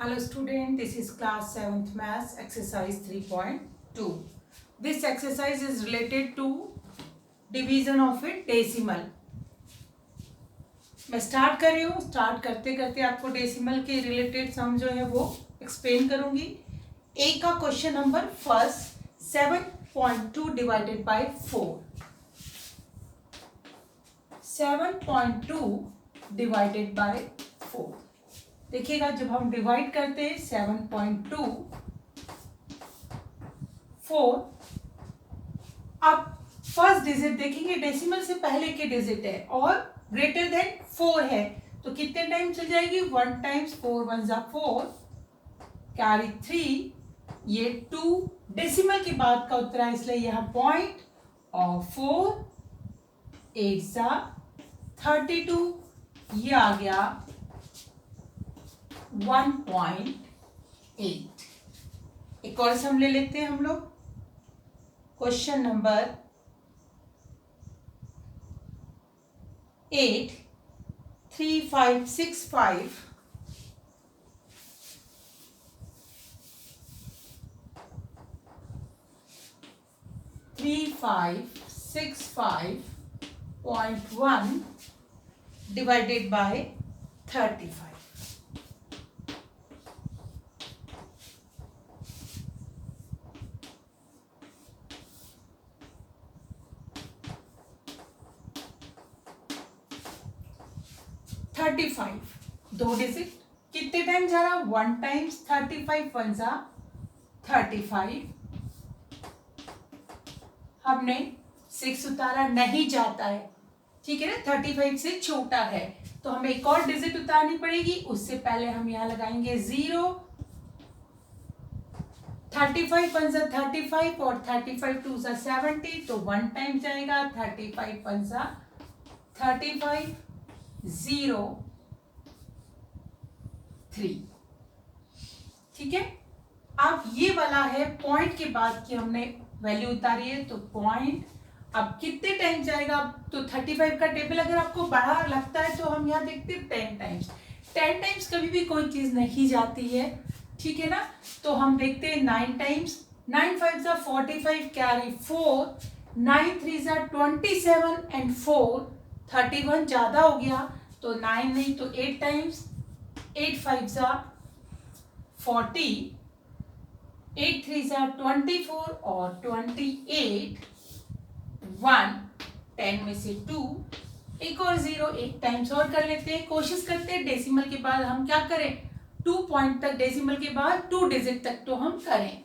Hello student, this is class 7th maths exercise 3.2. This exercise is related to division of a decimal. मैं start कर रही हूँ. Start करते करते आपको डेसिमल के रिलेटेड सम जो है वो एक्सप्लेन करूंगी. ए का question number first 7.2 divided by 4. 7.2 divided by 4. देखिएगा जब हम डिवाइड करते हैं 7.2 4. अब फर्स्ट डिजिट देखेंगे, डेसिमल से पहले के डिजिट है और ग्रेटर देन 4 है तो कितने टाइम चल जाएगी. 1 टाइम्स 4 1 जा 4 कैरी 3. ये 2 डेसिमल के बाद का उत्तर है इसलिए यह पॉइंट और 4 8 जा 32. ये आ गया 1.8. एक और सम ले लेते हैं हम लोग. Question number 8 3565 3565.1 divided by 35. दो डिजिट कितने टाइम जा रहा. 1 टाइम्स 35 1 जा 35. हमने 6 उतारा नहीं जाता है, ठीक है ना. 35 से छोटा है तो हमें एक और डिजिट उतारनी पड़ेगी. उससे पहले हम यहां लगाएंगे 0. 35 1 जा 35 और 35 2 जा 70 तो 1 टाइम जाएगा. 35 1 जा 35 0 3. ठीक है. अब ये वाला है पॉइंट के बाद की हमने वैल्यू उतारी है तो पॉइंट अब कितने टाइम जाएगा. तो 35 का टेबल अगर आपको बड़ा लगता है तो हम यहाँ देखते हैं 10 टाइम्स. 10 टाइम्स कभी भी कोई चीज नहीं जाती है, ठीक है ना. तो हम देखते हैं 9 टाइम्स. 9 5 जा 45 कैरी 4. 9 3 जा 27 एंड 4 31 ज्यादा हो गया तो 9 नहीं तो 8 टाइम्स. 8 5 जा 40. 8 3 जा 24 और 28. 1 10 में से 2 एक और 0 8 टाइम्स और कर लेते हैं. कोशिश करते हैं डेसिमल के बाद हम क्या करें 2 पॉइंट तक, डेसिमल के बाद 2 डिजिट तक तो हम करें.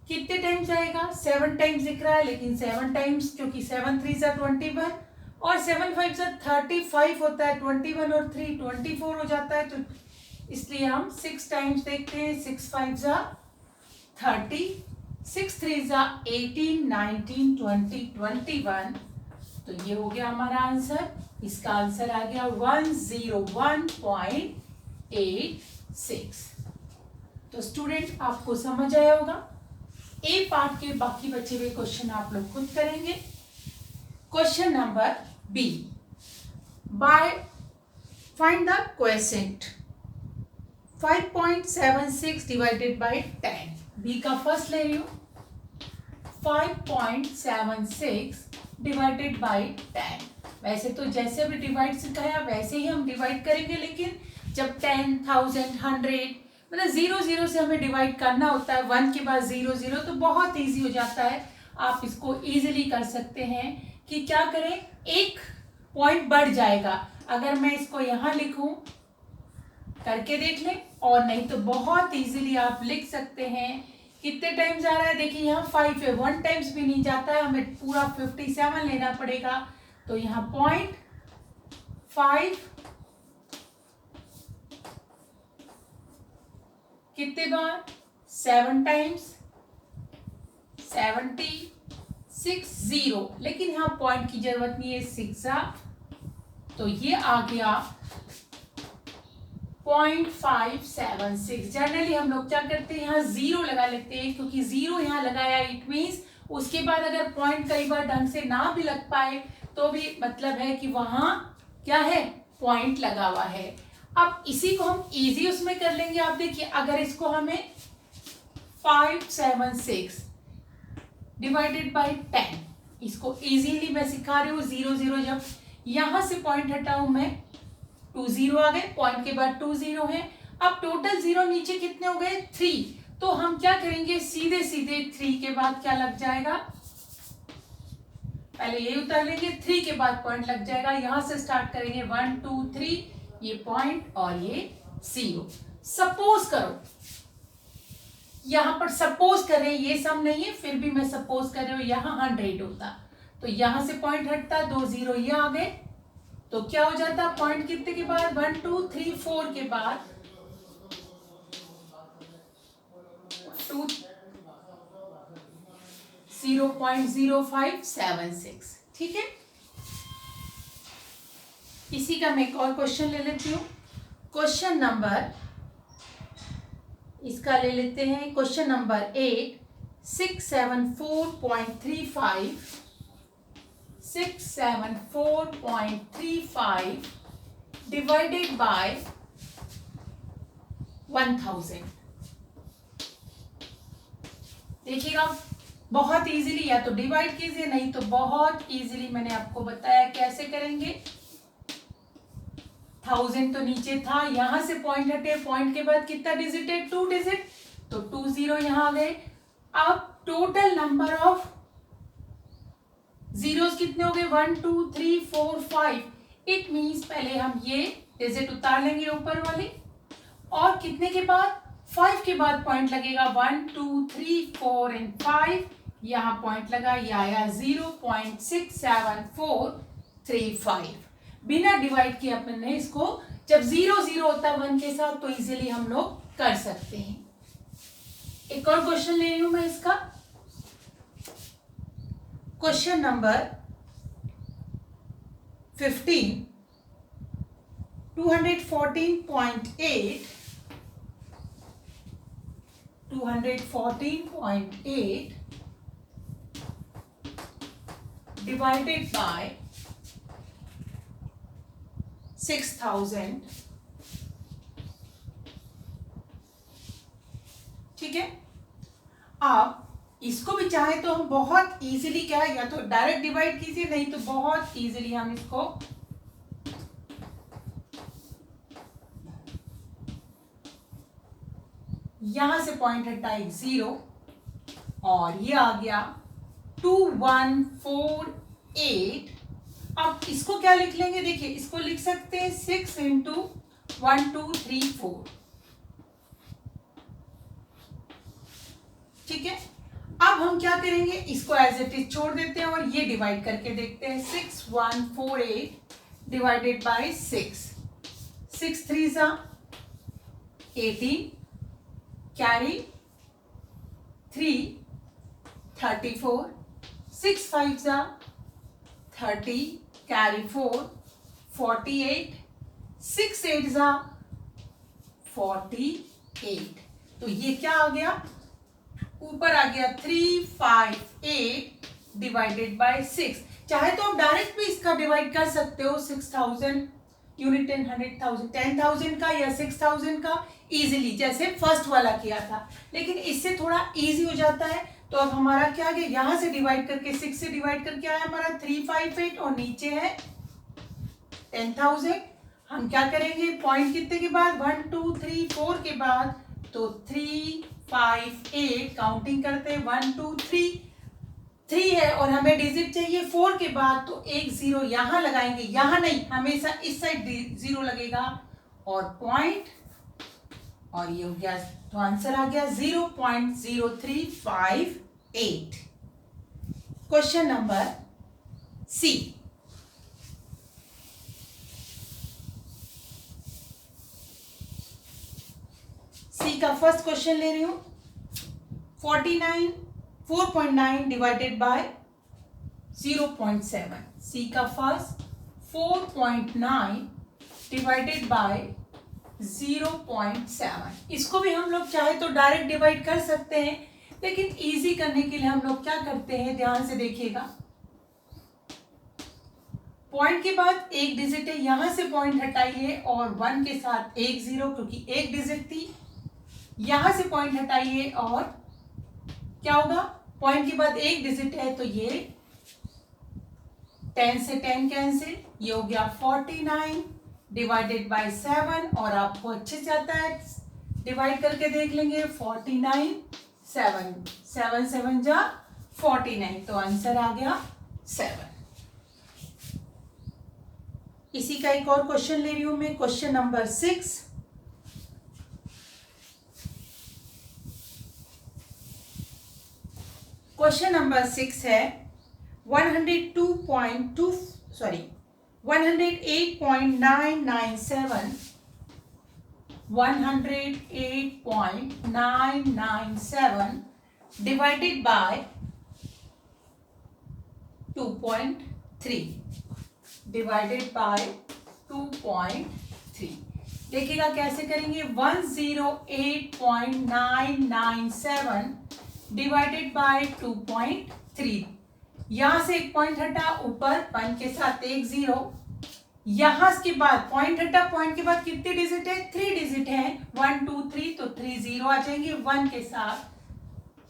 कितने टाइम जाएगा. 7 टाइम्स दिख रहा है लेकिन 7 टाइम्स क्योंकि 7 3 जा 21 और 7 5 जा 35 होता है. 21 और 3 24 हो जाता है तो इसलिए हम 6 टाइम्स देखते हैं. 6 5 जा 30. 6 3 जा 18 19 20 21 तो ये हो गया हमारा आंसर. इसका आंसर आ गया 101.86. तो स्टूडेंट आपको समझ आया होगा. ए पार्ट के बाकी बचे हुए क्वेश्चन आप लोग खुद करेंगे. Question number B. By find the quotient 5.76 divided by 10. B का फर्स्ट ले रही हूं. 5.76 डिवाइडेड बाय 10. वैसे तो जैसे अभी डिवाइड सिखाया वैसे ही हम डिवाइड करेंगे लेकिन जब 10 1000 100 मतलब 0 0 से हमें डिवाइड करना होता है 1 के बाद 0 0 तो बहुत इजी हो जाता है. आप इसको इजीली कर सकते हैं कि क्या करें एक पॉइंट बढ़ जाएगा. अगर मैं इसको यहां लिखूं करके देख लें और नहीं तो बहुत इजीली आप लिख सकते हैं. कितने टाइम जा रहा है देखिए यहाँ 5 है. 1 टाइम्स भी नहीं जाता है, हमें पूरा 57 लेना पड़ेगा तो यहाँ पॉइंट 5 कितने बार 7 टाइम्स 70 6 0 लेकिन यहाँ पॉइंट की जरूरत नहीं है. 6 तो ये आ गया 0.576. जनरली हम लोग क्या करते हैं यहाँ 0 लगा लेते हैं क्योंकि 0 यहाँ लगाया इट मीन्स उसके बाद अगर पॉइंट कई बार ढंग से ना भी लग पाए तो भी मतलब है कि वहां क्या है पॉइंट लगा हुआ है. अब इसी को हम इजी उसमें कर लेंगे। आप देखिए, अगर इसको हमें 576 डिवाइडेड बाय 10, इसको इजीली मैं सिखा रही हूँ। 0 0 जब यहां से पॉइंट हटाऊं मैं, 2 0 आ गए, पॉइंट के बाद 2 0 है। अब टोटल 0 नीचे कितने हो गए? 3। तो हम क्या करेंगे, सीधे सीधे 3 के बाद क्या लग जाएगा, पहले ये उतार लेंगे, 3 के बाद पॉइंट लग जाएगा। यहां से स्टार्ट करेंगे 1 2 3, ये पॉइंट और ये 0। सपोज करो, यहां पर सपोज करें, ये सम नहीं है, फिर भी मैं सपोज कर रही हूं यहां 100 होता, तो यहां से पॉइंट हटता, 2 0 ये आ गए, तो क्या हो जाता, पॉइंट कितने के बाद, 1 2 3 4 के बाद 2 0.0576। ठीक है, इसी का मैं एक और क्वेश्चन ले लेती हूँ। क्वेश्चन नंबर, इसका ले लेते हैं क्वेश्चन नंबर 8। 674.35 divided by 1000। देखिएगा, बहुत इजीली, या तो डिवाइड कीजिए, नहीं तो बहुत इजीली मैंने आपको बताया कैसे करेंगे। 1000 तो नीचे था, यहां से पॉइंट हटे, पॉइंट के बाद कितना डिजिट है, 2 डिजिट, तो 2 0 यहां आ गए। अब टोटल नंबर ऑफ जीरोस कितने हो गए, 1 2 3 4 5। इट मीन्स पहले हम ये डिजिट उतार लेंगे ऊपर वाले, और कितने के बाद, 5 के बाद पॉइंट लगेगा, 1 2 3 4 एंड 5, यहां पॉइंट लगा, ये आया 0.67435। बिना डिवाइड किए अपने इसको, जब 0 0 होता है 1 के साथ, तो इजीली हम लोग कर सकते हैं। एक और क्वेश्चन ले रही हूं मैं इसका, क्वेश्चन नंबर 15। 214.8 divided by 6000। ठीक है, आप इसको भी चाहे तो हम बहुत इजीली, क्या है, या तो डायरेक्ट डिवाइड कीजिए, नहीं तो बहुत इजीली हम इसको यहां से पॉइंट हटाए 0, और ये आ गया 2148। अब इसको क्या लिख लेंगे, देखिए इसको लिख सकते हैं 6 इंटू 1 2 3 4। ठीक है, अब हम क्या करेंगे, इसको एज इट इज छोड़ देते हैं और ये डिवाइड करके देखते हैं। 6148 डिवाइडेड बाय 6, 6 3 जा 18, कैरी 3 34, 6 5 जा 30, कैरी 4 48, 6 8 जा 48। तो ये क्या आ गया, ऊपर आ गया 358 डिवाइडेड बाय 6। चाहे तो आप डायरेक्ट भी इसका डिवाइड कर सकते हो, 6000 यूनिट 10 100,000 10,000 का या 6000 का, इजीली जैसे फर्स्ट वाला किया था, लेकिन इससे थोड़ा इजी हो जाता है। तो अब हमारा क्या गया, यहां से डिवाइड करके 6 से डिवाइड करके आया हमारा 358, और नीचे है 10,000। हम क्या करेंगे, पॉइंट कितने के बाद, 1 2 3 4 के बाद, तो 358 काउंटिंग करते हैं, 1 2 3 3 है, और हमें डिजिट चाहिए 4 के बाद, तो एक 0 यहां लगाएंगे, यहां नहीं, हमेशा इस साइड 0 लगेगा, और पॉइंट, और ये हो गया, तो आंसर आ गया 0.0358। Question number C. सी का फर्स्ट क्वेश्चन ले रही हूं, 4.9 डिवाइडेड बाय 0.7। सी का फर्स्ट 4.9 डिवाइडेड बाय 0.7। इसको भी हम लोग चाहे तो डायरेक्ट डिवाइड कर सकते हैं, लेकिन इजी करने के लिए हम लोग क्या करते हैं, ध्यान से देखिएगा, पॉइंट के बाद एक डिजिट है, यहां से पॉइंट हटाइए और 1 के साथ एक 0 क्योंकि एक डिजिट थी, यहां से पॉइंट हटाइए और क्या होगा, पॉइंट के बाद एक डिजिट है तो ये 10 से 10 कैंसिल, ये हो गया 49 डिवाइडेड बाय 7 और आपको अच्छे से आता है डिवाइड करके देख लेंगे 49 7 7 7 जा 49 तो आंसर आ गया 7। इसी का एक और क्वेश्चन ले रही हूं मैं, क्वेश्चन नंबर 6। क्वेश्चन नंबर 6 है 108.997 108.997 divided by 2.3 divided by 2.3। देखिएगा कैसे करेंगे, 108.997 डिवाइडेड बाय 2.3, यहां से एक पॉइंट हटा, ऊपर 1 के साथ एक 0, यहां के बाद पॉइंट हटा, पॉइंट के बाद कितने डिजिट है, 3 डिजिट है, 1 2 3 तो 3 0 आ जाएंगे 1 के साथ,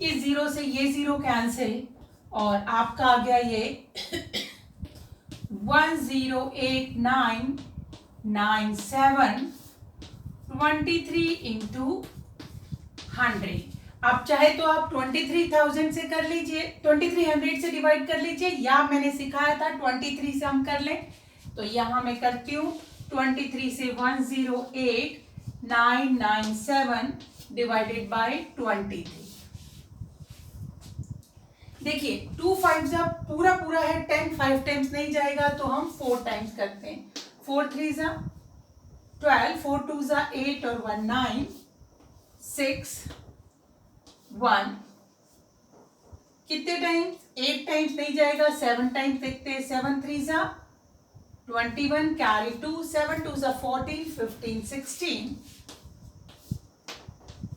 इस 0 से ये 0 कैंसिल और आपका आ गया ये 108.997 23 इंटू 100। आप चाहे तो आप 23,000 से कर लीजिए, 2300 से डिवाइड कर लीजिए, या मैंने सिखाया था 23 से हम कर लें, तो यहां मैं करती हूं 23 से 108.997 डिवाइडेड बाय 23। देखिए 2 5 जा पूरा पूरा है, 10 5 टाइम्स नहीं जाएगा तो हम 4 टाइम्स करते हैं, 4 3 जा 12, 4 2 जा 8 और 1 9, 6 1, कितने टाइम्स, 8 टाइम्स नहीं जाएगा, 7 टाइम्स देखते हैं, 7 3 जा 21 कैरी 2, 7 2 जा 14 15 16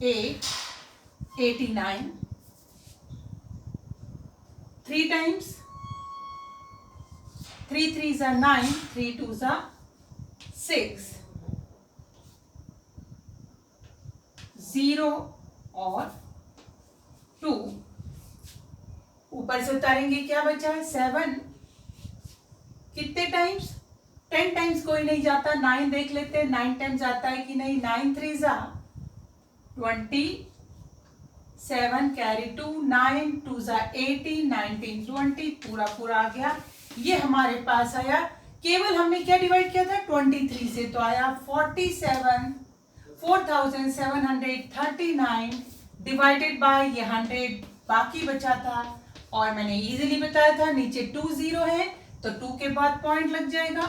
8 89, 3 टाइम्स, 3 3 जा 9, 3 2 जा 6 0 और 2, ऊपर से उतारेंगे क्या बचा है 7, कितने टाइम्स, 10 टाइम्स कोई नहीं जाता, 9 देख लेते हैं 9 टाइम्स जाता है कि नहीं, 9 3 जा 27 कैरी 2, 9 2 जा 18 19 20 पूरा पूरा आ गया, ये हमारे पास आया, केवल हमने क्या डिवाइड किया था 23 से, तो आया 4739 डिवाइडेड बाय ये 100 बाकी बचा था, और मैंने इजीली बताया था नीचे 2 0 है तो 2 के बाद पॉइंट लग जाएगा,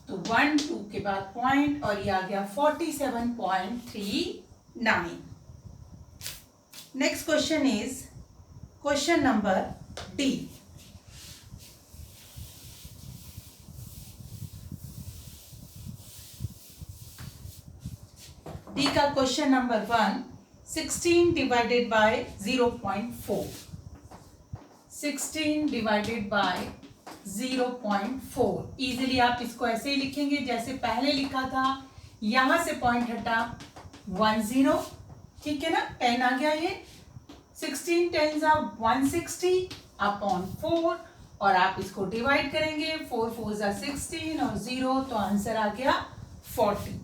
तो 1 2 के बाद पॉइंट और ये आ गया 47.39। Next question is question number D. D का question number 1, 16 divided by 0.4, 16 divided by 0.4, easily आप इसको ऐसे ही लिखेंगे जैसे पहले लिखा था, यहां से पॉइंट हटा 1 0, ठीक है ना, 10 आ गया, ये 16 10 160 अपॉन 4 और आप इसको डिवाइड करेंगे, 4 4 16 और 0 तो आंसर आ गया 40।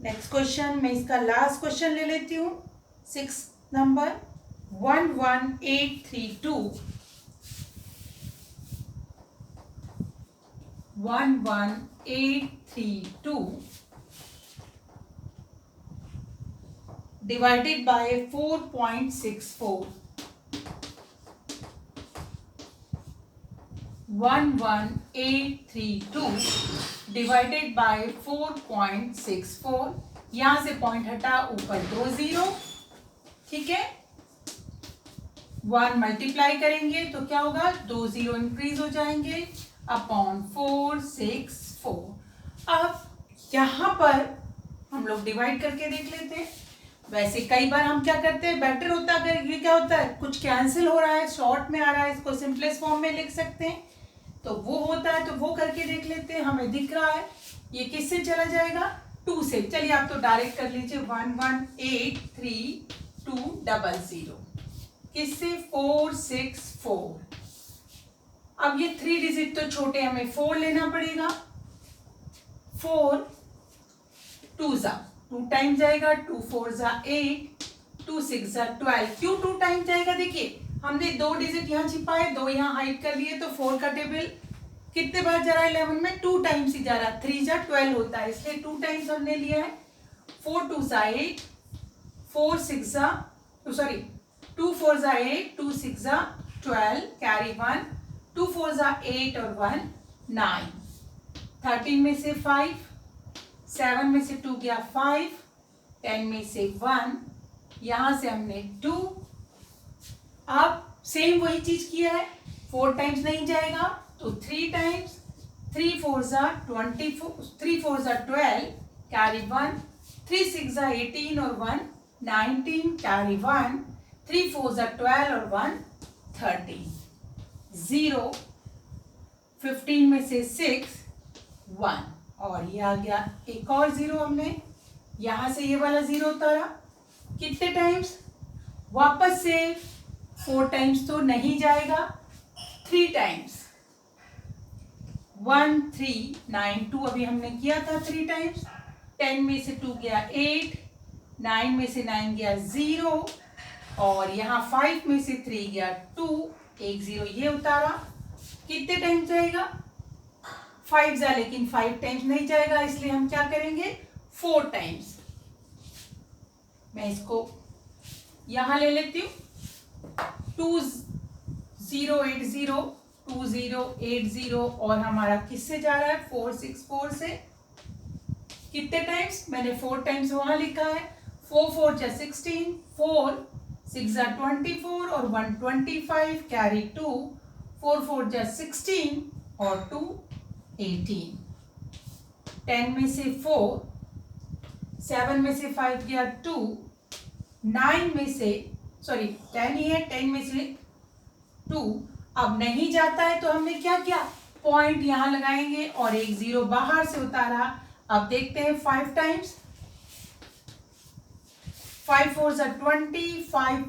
नेक्स्ट क्वेश्चन, मैं इसका लास्ट क्वेश्चन ले लेती हूं, 6 number 11832 divided by 4.64, 11832 divided by 4.64, यहां से पॉइंट हटा, ऊपर 2 0, ठीक है, 1 मल्टीप्लाई करेंगे तो क्या होगा, 2 0 इंक्रीज हो जाएंगे अपॉन 464। अब यहां पर हम लोग डिवाइड करके देख लेते हैं, वैसे कई बार हम क्या करते हैं, बेटर होता है अगर ये क्या होता है कुछ कैंसिल हो रहा है, शॉर्ट में आ रहा है, इसको सिंपलेस्ट फॉर्म में लिख सकते हैं, तो वो होता है, तो वो करके देख लेते हैं। हमें दिख रहा है ये किससे चला जाएगा, 2 से। चलिए आप तो डायरेक्ट कर लीजिए, 1183,200 किससे, 464। अब ये 3 डिजिट तो छोटे, हमें 4 लेना पड़ेगा। 4 2 टाइम जाएगा, 2 4 8, 2 6 12। क्यों 2 टाइम जाएगा, देखिए हमने 2 डिजिट यहाँ छिपाए, 2 यहाँ हाइड कर लिए, तो 4 का टेबल कितने बार जा रहा है 11 में, 2 टाइम्स ही जा रहा है, 3 12 होता है, इसलिए 2 टाइम्स हमने लिया है। 4 2 8, 4 6 2 4 8, 2 6 12, कैरी 1, 2 4 8 और 1 9। 13 में से 5, 7 में से 2 गया 5, 10 में से 1, यहां से हमने 2। अब सेम वही चीज किया है, 4 टाइम्स नहीं जाएगा तो 3 टाइम्स, 3 4 24, 3 4 12, कैरी 1, 3 6 18 और 1 19, कैरी 1, 3 4 12 और 1 13, 0, 15 में से 6 1, और ये आ गया एक और 0, हमने यहां से ये वाला 0 उतारा। कितने टाइम्स, वापस से 4 टाइम्स तो नहीं जाएगा, 3 टाइम्स, 1 3 9 2 अभी हमने किया था 3 टाइम्स। 10 में से 2 गया 8, 9 में से 9 गया 0, और यहाँ 5 में से 3 गया 2, एक 0 ये उतारा। कितने टाइम्स जाएगा, 5 जा, लेकिन 5 टाइम्स नहीं जाएगा, इसलिए हम क्या करेंगे 4 टाइम्स। मैं इसको यहां ले लेती हूँ, 2080, 2080, और हमारा किससे जा रहा है 464 से। कितने टाइम्स, मैंने 4 टाइम्स वहां लिखा है, 4 4 जा 16, 4 6 जा 24 और 1 25, कैरी 2, 4 4 जा 16 और 2 18। 10 में से 4, 7 में से 5 गया 2, 9 में से 10 ही है, 10 में से 2 अब नहीं जाता है, तो हमने क्या किया, पॉइंट यहां लगाएंगे और एक 0 बाहर से उतारा। अब देखते हैं 5 टाइम्स, 5 4 20, 5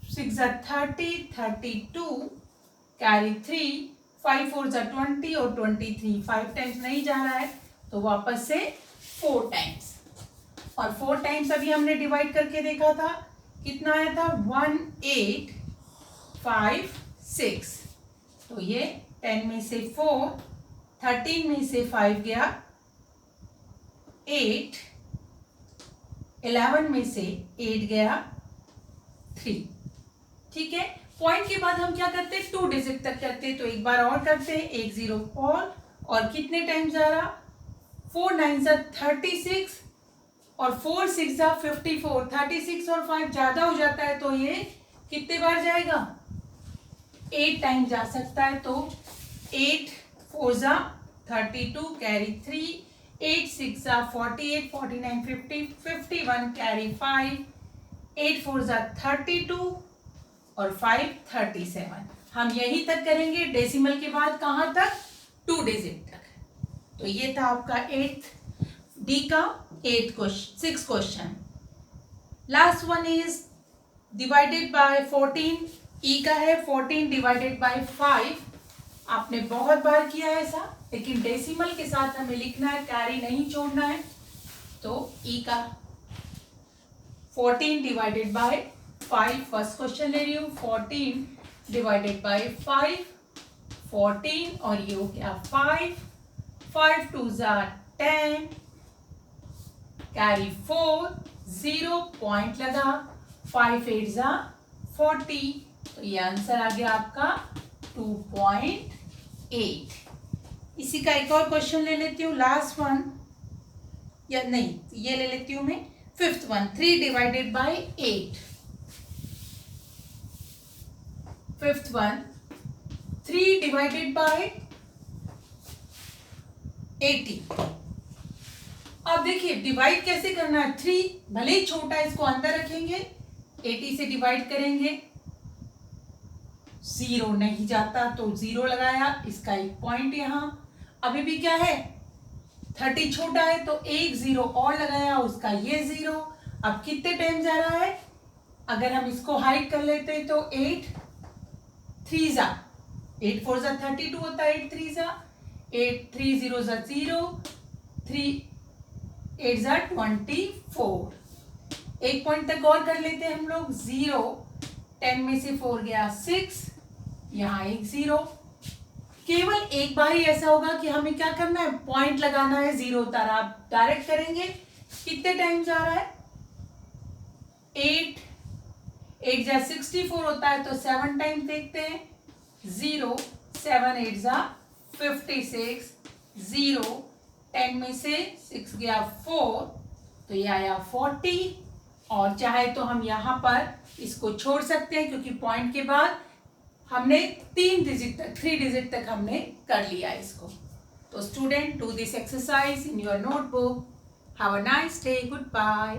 6 30, 32, कैरी 3, 5 4 20 और 23, 5 टाइम्स नहीं जा रहा है, तो वापस से 4 टाइम्स। और 4 टाइम्स अभी हमने डिवाइड करके देखा था, कितना आया था 1 8 5 6, तो ये 10 में से 4, 13 में से 5 गया 8, 11 में से 8 गया 3। ठीक है, पॉइंट के बाद हम क्या करते हैं 2 डिजिट तक करते हैं, तो एक बार और करते हैं, एक 0 और कितने टाइम जा रहा, 4 9 36 और 4 6 54, 36 और 5 ज्यादा हो जाता है, तो ये कितने बार जाएगा 8 टाइम जा सकता है, तो 8 4 32, कैरी 3, 8 6 48, 49 50, 51, कैरी 5, 8 4 32 और 5 37। हम यहीं तक करेंगे, डेसिमल के बाद कहां तक, 2 डिजिट तक। तो ये था आपका 8th डी का 6 question. Last one is divided by 14, ई का है 14 डिवाइडेड बाय 5। आपने बहुत बार किया है ऐसा, लेकिन डेसिमल के साथ हमें लिखना है, कैरी नहीं छोड़ना है। तो ई का 14 डिवाइडेड बाय 5, फर्स्ट क्वेश्चन ले रही हूँ, 14 डिवाइडेड बाय 5, 14 और ये हो गया 5, 5 2 10, कैरी 4, 0 पॉइंट लगा, 5 8 40, तो ये आंसर आ गया आपका 2.8। इसी का एक और क्वेश्चन ले लेती हूँ, लास्ट वन, या नहीं ये ले लेती हूँ मैं, 5th one, 3 divided by 8। 5th one, 3 divided by 80। अब देखिए डिवाइड कैसे करना है, 3 भले ही छोटा है इसको अंदर रखेंगे, 80 से डिवाइड करेंगे, 0 नहीं जाता तो 0 लगाया, इसका एक पॉइंट यहां। अभी भी क्या है 30 छोटा है तो एक 0 और लगाया, उसका ये 0। अब कितने टाइम जा रहा है, अगर हम इसको हाइड कर लेते हैं तो 8 3 जा 8 4 जा 32 होता है, 8 3 जा 8 3 0 जा 0, 3 8 जा 24। एक पॉइंट तक और कर लेते हैं हम लोग, 0 10 में से 4 गया 6, यहाँ एक 0। केवल एक बार ही ऐसा होगा कि हमें क्या करना है, पॉइंट लगाना है, 0 उतारा। आप डायरेक्ट करेंगे, कितने टाइम जा रहा है, 8 8 जा 64 होता है तो 7 टाइम देखते हैं, 0 7 8 जा 56, 0 10 में से 6 गया 4 तो ये आया 40। और चाहे तो हम यहाँ पर इसको छोड़ सकते हैं क्योंकि पॉइंट के बाद हमने 3 डिजिट तक हमने कर लिया इसको। तो student, do this exercise in your notebook. Have a nice day, good bye.